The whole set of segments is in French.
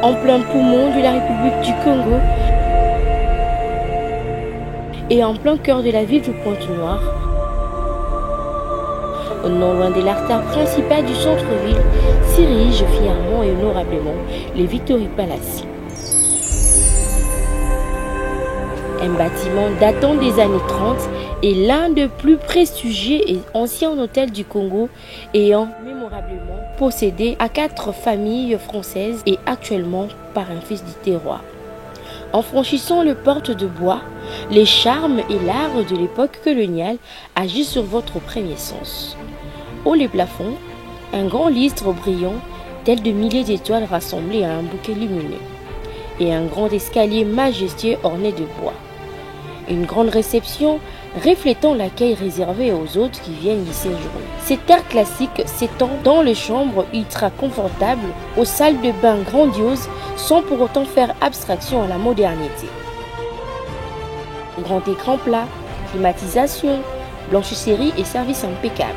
en plein poumon de la République du Congo et en plein cœur de la ville de Pointe-Noire, non loin de l'artère principale du centre-ville, s'érige fièrement et honorablement les Victory Palace. Un bâtiment datant des années 30 est l'un des plus prestigieux et anciens hôtels du Congo, ayant mémorablement possédé à 4 familles françaises et actuellement par un fils du terroir. En franchissant les portes de bois, les charmes et l'art de l'époque coloniale agissent sur votre premier sens. Haut les plafonds, un grand lustre brillant, tel de milliers d'étoiles rassemblées à un bouquet lumineux, et un grand escalier majestueux orné de bois. Une grande réception reflétant l'accueil réservé aux hôtes qui viennent y séjourner. Cet art classique s'étend dans les chambres ultra confortables, aux salles de bain grandioses, sans pour autant faire abstraction à la modernité. Grand écran plat, climatisation, blanchisserie et service impeccable.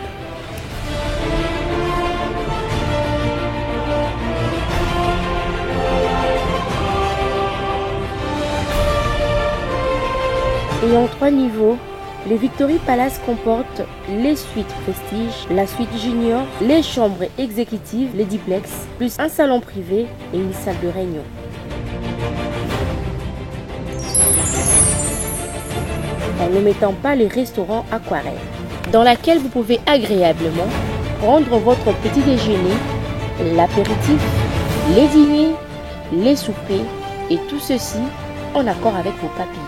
Et en 3 niveaux, le Victory Palace comporte les suites Prestige, la suite Junior, les chambres exécutives, les duplex, plus un salon privé et une salle de réunion. En ne mettant pas les restaurants aquarelles, dans laquelle vous pouvez agréablement prendre votre petit déjeuner, l'apéritif, les dîners, les soupers et tout ceci en accord avec vos papilles.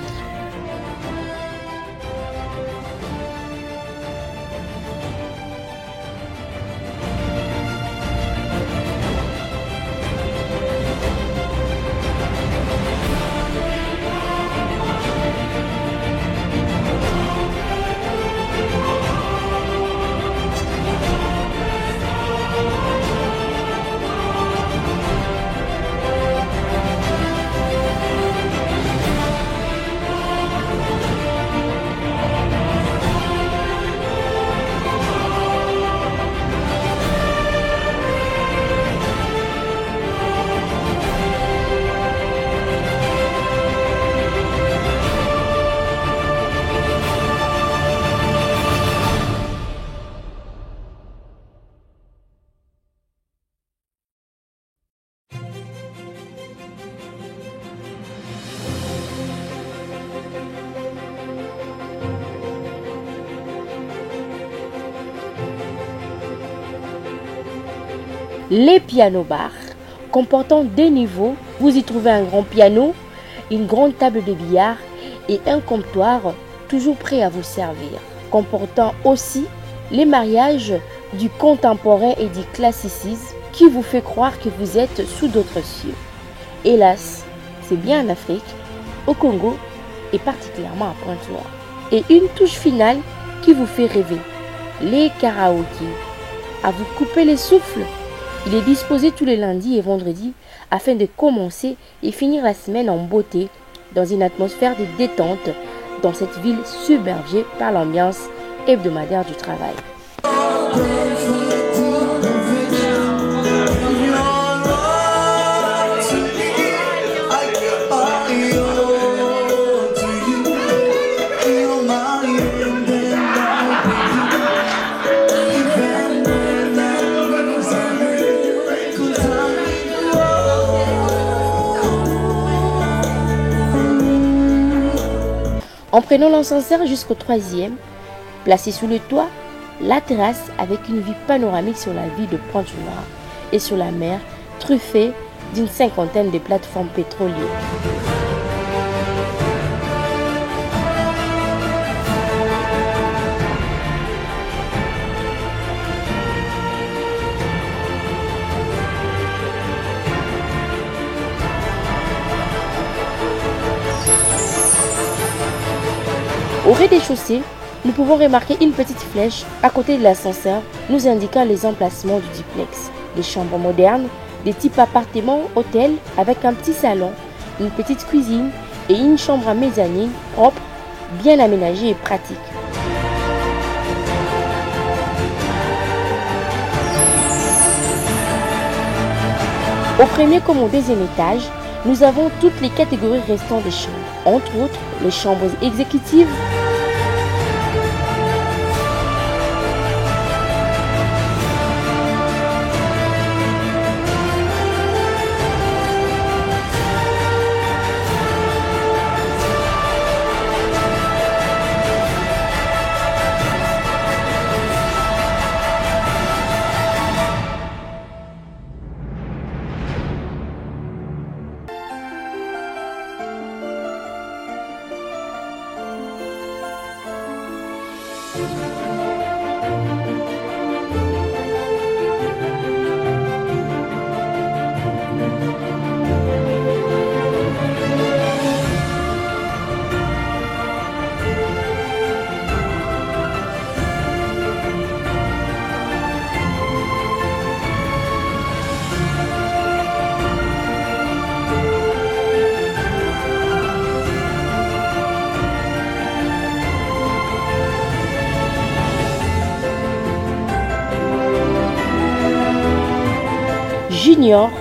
Les pianos-bars, comportant 2 niveaux, vous y trouvez un grand piano, une grande table de billard et un comptoir toujours prêt à vous servir, comportant aussi les mariages du contemporain et du classicisme qui vous fait croire que vous êtes sous d'autres cieux. Hélas, c'est bien en Afrique, au Congo et particulièrement à Pointe-Noire. Et une touche finale qui vous fait rêver, les karaokés. À vous couper les souffles. Il est disposé tous les lundis et vendredis afin de commencer et finir la semaine en beauté dans une atmosphère de détente dans cette ville submergée par l'ambiance hebdomadaire du travail. En prenant l'ascenseur jusqu'au 3e, placé sous le toit, la terrasse avec une vue panoramique sur la ville de Pointe-Noire et sur la mer, truffée d'une 50aine de plateformes pétrolières. Au rez-de-chaussée, nous pouvons remarquer une petite flèche à côté de l'ascenseur nous indiquant les emplacements du duplex. Des chambres modernes, des types appartements, hôtels avec un petit salon, une petite cuisine et une chambre à mezzanine propre, bien aménagée et pratique. Au premier comme au deuxième étage, nous avons toutes les catégories restantes des chambres, entre autres les chambres exécutives, junior,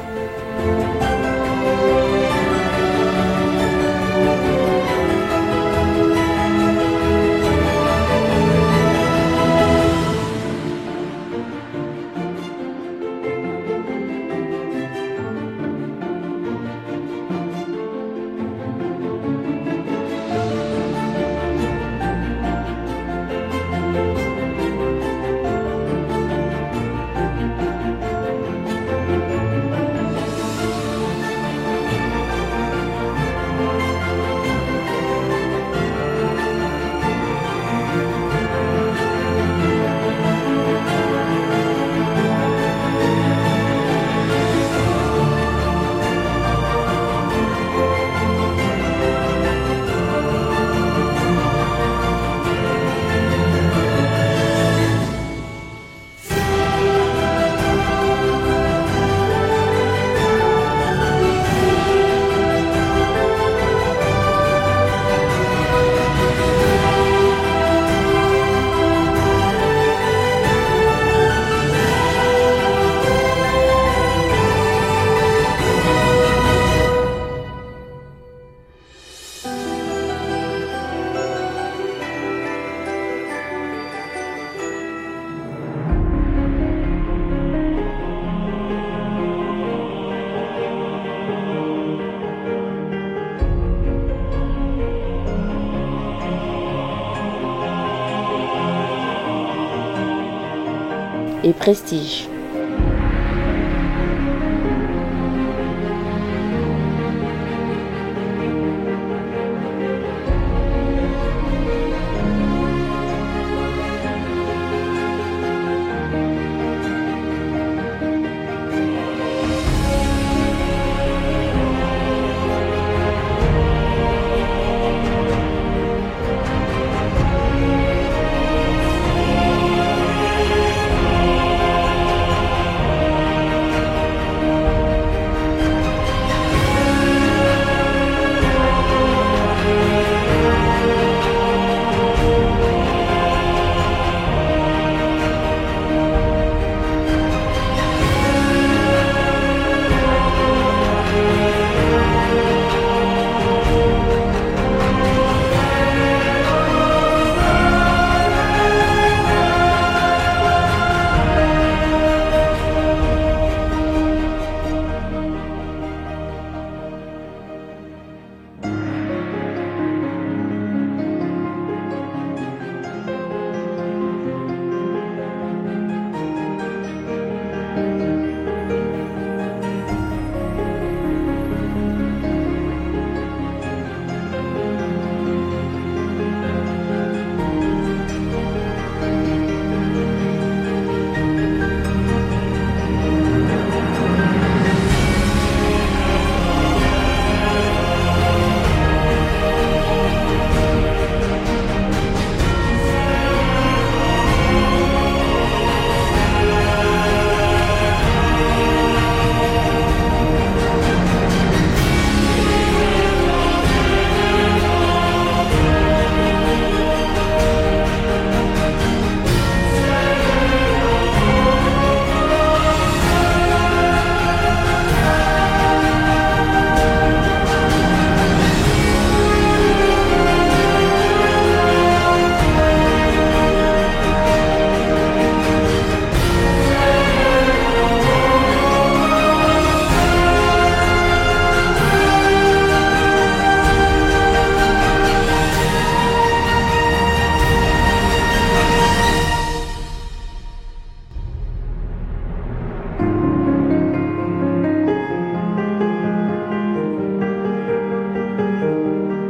et prestige.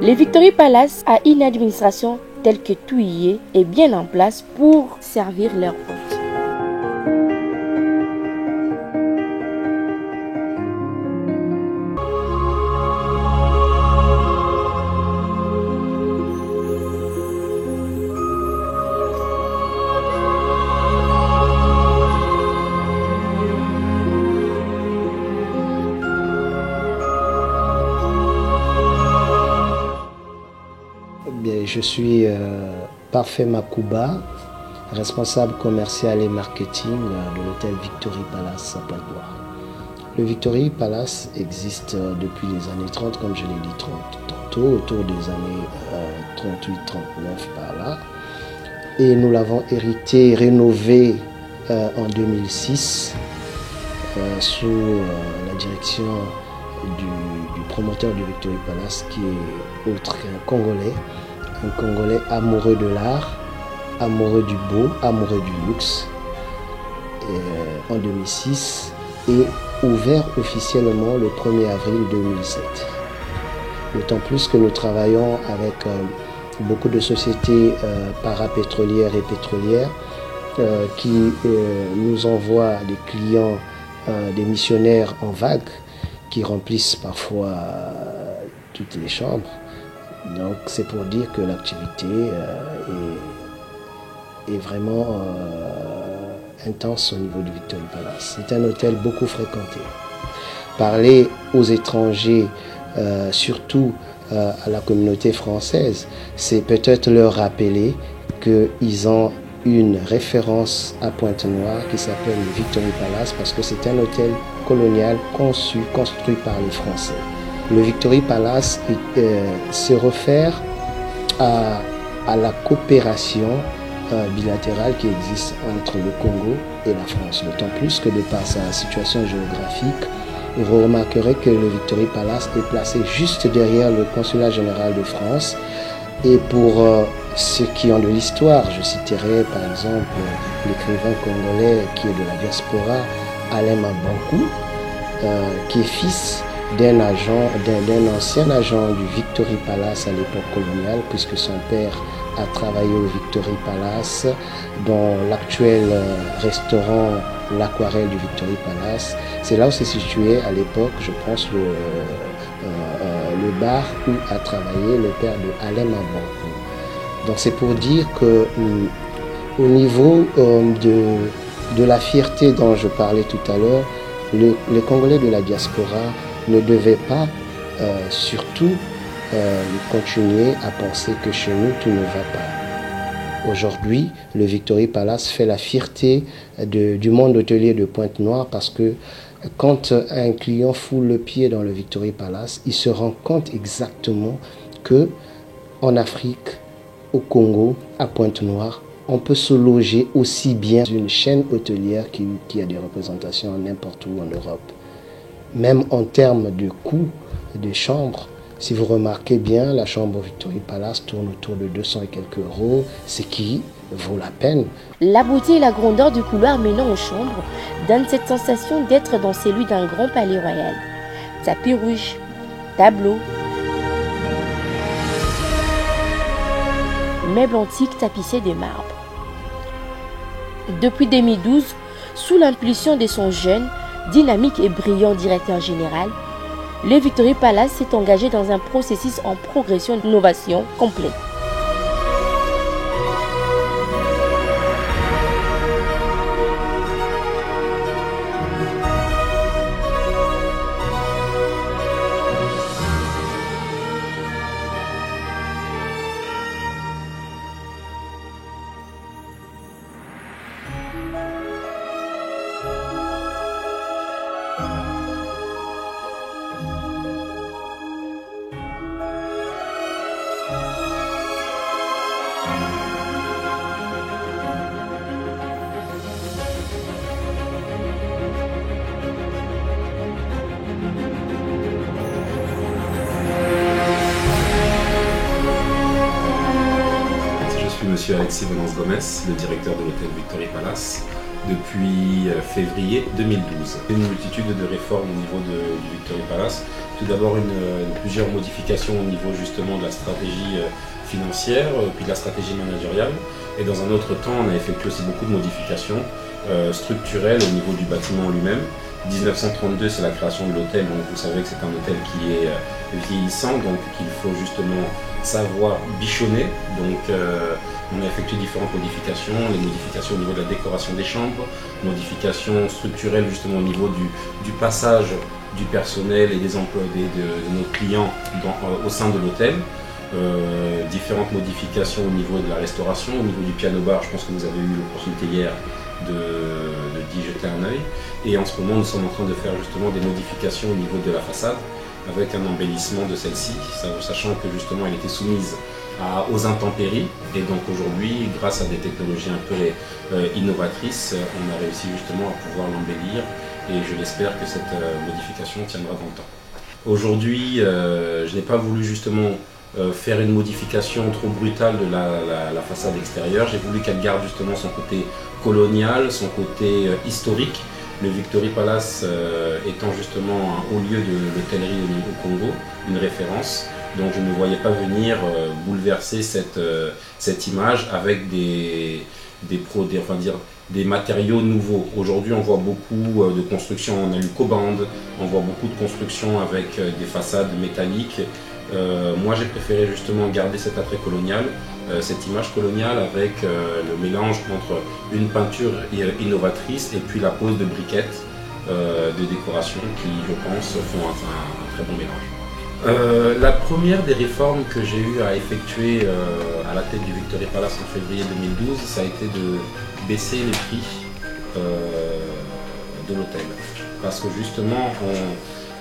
Le Victory Palace a une administration telle que tout y est bien en place pour servir leur hôtes. Je suis Parfait Makouba, responsable commercial et marketing de l'hôtel Victory Palace à Pointe-Noire. Le Victory Palace existe depuis les années 30, comme je l'ai dit tantôt, autour des années 38-39 par là. Et nous l'avons hérité, rénové en 2006 sous la direction du promoteur du Victory Palace, qui est autre qu'un Congolais. Un Congolais amoureux de l'art, amoureux du beau, amoureux du luxe, en 2006, et ouvert officiellement le 1er avril 2007. D'autant plus que nous travaillons avec beaucoup de sociétés parapétrolières et pétrolières qui nous envoient des clients, des missionnaires en vague, qui remplissent parfois toutes les chambres. Donc c'est pour dire que l'activité est vraiment intense au niveau du Victory Palace. C'est un hôtel beaucoup fréquenté. Parler aux étrangers, surtout à la communauté française, c'est peut-être leur rappeler qu'ils ont une référence à Pointe-Noire qui s'appelle le Victory Palace, parce que c'est un hôtel colonial construit par les Français. Le Victory Palace se réfère à la coopération bilatérale qui existe entre le Congo et la France. D'autant plus que de par sa situation géographique, vous remarquerez que le Victory Palace est placé juste derrière le consulat général de France. Et pour ceux qui ont de l'histoire, je citerai par exemple l'écrivain congolais qui est de la diaspora, Alain Mabankou, qui est fils d'un ancien agent du Victory Palace à l'époque coloniale, puisque son père a travaillé au Victory Palace, dans l'actuel restaurant L'Aquarelle du Victory Palace. C'est là où s'est situé à l'époque, je pense, le bar où a travaillé le père de Alain Mabankou. Donc c'est pour dire que au niveau de la fierté dont je parlais tout à l'heure, les Congolais de la diaspora ne devaient pas surtout continuer à penser que chez nous tout ne va pas. Aujourd'hui, le Victory Palace fait la fierté du monde hôtelier de Pointe-Noire, parce que quand un client foule le pied dans le Victory Palace, il se rend compte exactement que en Afrique, au Congo, à Pointe-Noire, on peut se loger aussi bien d'une chaîne hôtelière qui a des représentations n'importe où en Europe. Même en termes de coût de chambre, si vous remarquez bien, la chambre au Victory Palace tourne autour de 200 et quelques euros, ce qui vaut la peine. La beauté et la grandeur du couloir menant aux chambres donnent cette sensation d'être dans celui d'un grand palais royal. Tapis rouge, tableaux, meubles antiques tapissés de marbre. Depuis 2012, sous l'impulsion de son jeune, dynamique et brillant directeur général, le Victory Palace s'est engagé dans un processus en progression d'innovation complet. Monsieur Alexis Venance Gomez, le directeur de l'hôtel Victory Palace. depuis février 2012. Une multitude de réformes au niveau du Victory Palace. Tout d'abord plusieurs modifications au niveau justement de la stratégie financière, puis de la stratégie managériale. Et dans un autre temps, on a effectué aussi beaucoup de modifications structurelles au niveau du bâtiment lui-même. 1932, c'est la création de l'hôtel, donc vous savez que c'est un hôtel qui est vieillissant, donc qu'il faut justement savoir bichonner. Donc on a effectué différentes modifications, les modifications au niveau de la décoration des chambres, modifications structurelles justement au niveau du passage du personnel et des employés de nos clients au sein de l'hôtel. Différentes modifications au niveau de la restauration, au niveau du piano-bar, je pense que vous avez eu l'opportunité hier d'y jeter un œil. Et en ce moment, nous sommes en train de faire justement des modifications au niveau de la façade, avec un embellissement de celle-ci, sachant que justement elle était soumise aux intempéries. Et donc aujourd'hui, grâce à des technologies un peu innovatrices, on a réussi justement à pouvoir l'embellir. Et je l'espère que cette modification tiendra dans le temps. Aujourd'hui, je n'ai pas voulu justement faire une modification trop brutale de la façade extérieure. J'ai voulu qu'elle garde justement son côté colonial, son côté historique. Le Victory Palace étant justement un haut lieu de l'hôtellerie au Congo, une référence. Donc je ne voyais pas venir bouleverser cette image avec des matériaux nouveaux. Aujourd'hui, on voit beaucoup de constructions en alu-cobande, on voit beaucoup de constructions avec des façades métalliques. Moi, j'ai préféré justement garder cet attrait colonial, cette image coloniale avec le mélange entre une peinture innovatrice et puis la pose de briquettes de décoration qui, je pense, font un très bon mélange. La première des réformes que j'ai eu à effectuer à la tête du Victory Palace en février 2012, ça a été de baisser les prix de l'hôtel. Parce que justement,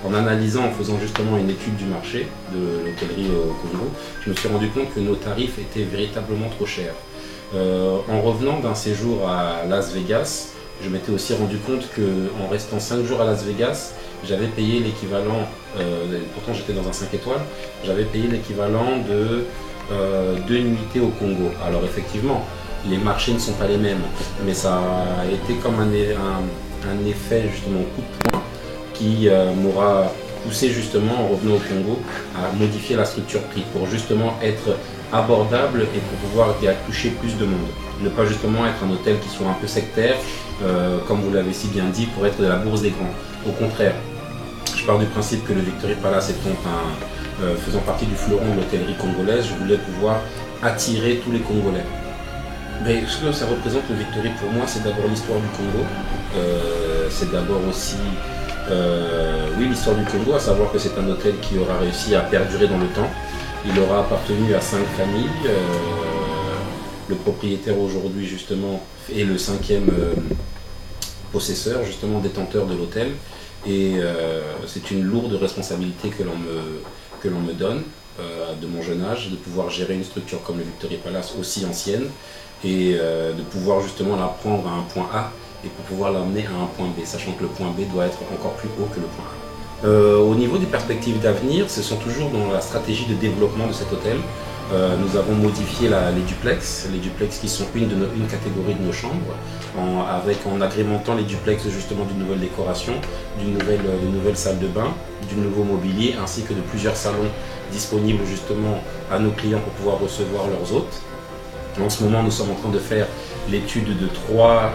en analysant, en faisant justement une étude du marché de l'hôtellerie au Congo, je me suis rendu compte que nos tarifs étaient véritablement trop chers. En revenant d'un séjour à Las Vegas, je m'étais aussi rendu compte qu'en restant 5 jours à Las Vegas, j'avais payé l'équivalent, pourtant j'étais dans un 5 étoiles, j'avais payé l'équivalent de 2 nuitées au Congo. Alors effectivement, les marchés ne sont pas les mêmes, mais ça a été comme un effet justement coup de poing qui m'aura poussé justement en revenant au Congo à modifier la structure prix pour justement être abordable et pour pouvoir y toucher plus de monde. Ne pas justement être un hôtel qui soit un peu sectaire, comme vous l'avez si bien dit, pour être de la bourse des grands. Au contraire, je pars du principe que le Victory Palace étant faisant partie du fleuron de l'hôtellerie congolaise, je voulais pouvoir attirer tous les Congolais. Mais ce que ça représente le Victory pour moi, c'est d'abord l'histoire du Congo, c'est d'abord aussi oui, l'histoire du Congo, à savoir que c'est un hôtel qui aura réussi à perdurer dans le temps. Il aura appartenu à 5 familles. Le propriétaire aujourd'hui justement est le 5e possesseur, justement détenteur de l'hôtel. Et c'est une lourde responsabilité que l'on me donne de mon jeune âge, de pouvoir gérer une structure comme le Victory Palace aussi ancienne et de pouvoir justement la prendre à un point A et pour pouvoir l'amener à un point B, sachant que le point B doit être encore plus haut que le point A. Au niveau des perspectives d'avenir, ce sont toujours dans la stratégie de développement de cet hôtel. Nous avons modifié les duplex qui sont une catégorie de nos chambres, en agrémentant les duplex justement d'une nouvelle décoration, d'une nouvelle salle de bain, du nouveau mobilier, ainsi que de plusieurs salons disponibles justement à nos clients pour pouvoir recevoir leurs hôtes. En ce moment, nous sommes en train de faire l'étude de 3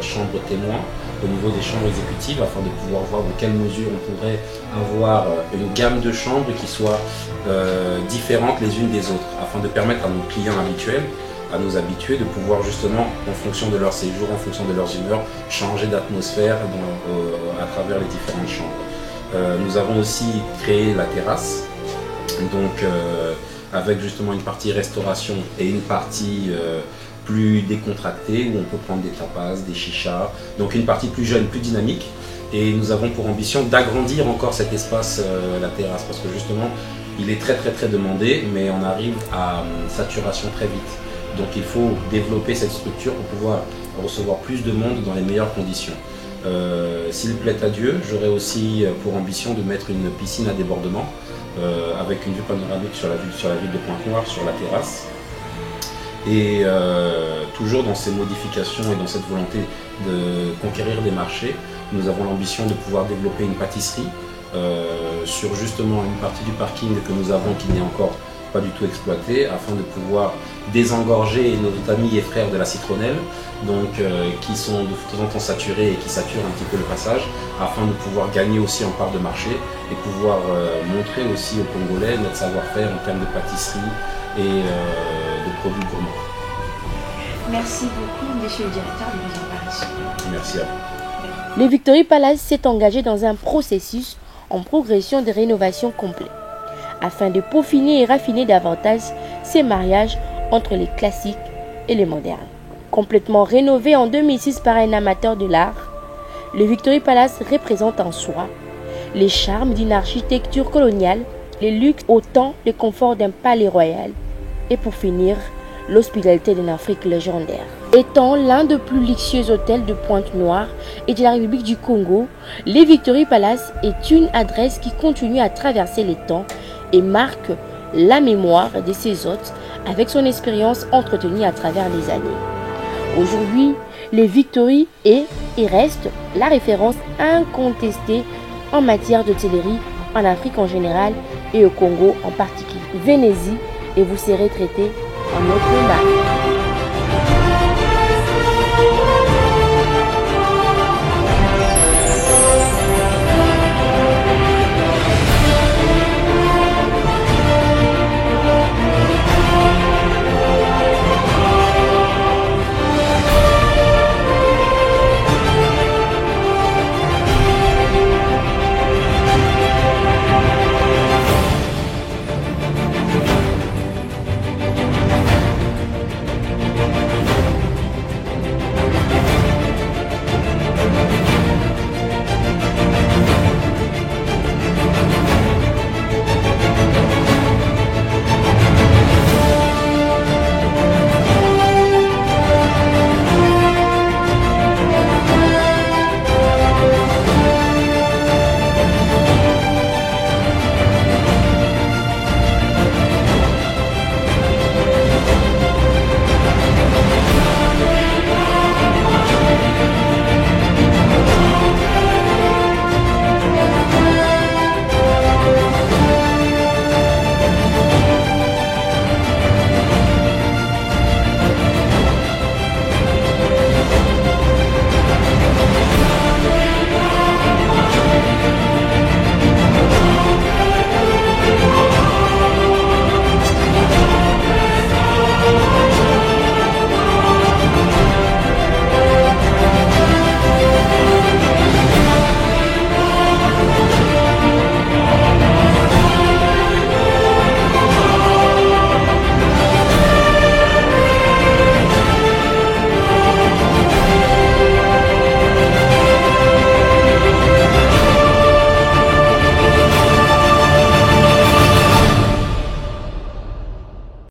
chambres témoins au niveau des chambres exécutives afin de pouvoir voir dans quelle mesure on pourrait avoir une gamme de chambres qui soit différentes les unes des autres afin de permettre à nos clients habituels, à nos habitués de pouvoir justement, en fonction de leur séjour, en fonction de leurs humeurs, changer d'atmosphère à travers les différentes chambres. Nous avons aussi créé la terrasse, donc avec justement une partie restauration et une partie plus décontractée où on peut prendre des tapas, des chichas, donc une partie plus jeune, plus dynamique. Et nous avons pour ambition d'agrandir encore cet espace, la terrasse, parce que justement il est très demandé, mais on arrive à saturation très vite. Donc il faut développer cette structure pour pouvoir recevoir plus de monde dans les meilleures conditions. S'il plaît à Dieu, j'aurai aussi pour ambition de mettre une piscine à débordement avec une vue panoramique sur la ville de Pointe-Noire, sur la terrasse. Et toujours dans ces modifications et dans cette volonté de conquérir des marchés, nous avons l'ambition de pouvoir développer une pâtisserie sur justement une partie du parking que nous avons qui n'est encore pas du tout exploité, afin de pouvoir désengorger nos amis et frères de la citronnelle, donc qui sont de temps en temps saturés et qui saturent un petit peu le passage, afin de pouvoir gagner aussi en part de marché et pouvoir montrer aussi aux Congolais notre savoir-faire en termes de pâtisserie et de produits gourmands. Merci beaucoup, monsieur le directeur de Vision Paris. Merci à vous. Le Victory Palace s'est engagé dans un processus en progression de rénovation complet, afin de peaufiner et raffiner davantage ces mariages entre les classiques et les modernes. Complètement rénové en 2006 par un amateur de l'art, le Victory Palace représente en soi les charmes d'une architecture coloniale, les luxes autant le confort d'un palais royal et pour finir, l'hospitalité d'une Afrique légendaire. Étant l'un des plus luxueux hôtels de Pointe-Noire et de la République du Congo, le Victory Palace est une adresse qui continue à traverser les temps et marque la mémoire de ses hôtes avec son expérience entretenue à travers les années. Aujourd'hui, le Victory est et reste la référence incontestée en matière d'hôtellerie en Afrique en général et au Congo en particulier. Venez-y et vous serez traité en notre marque.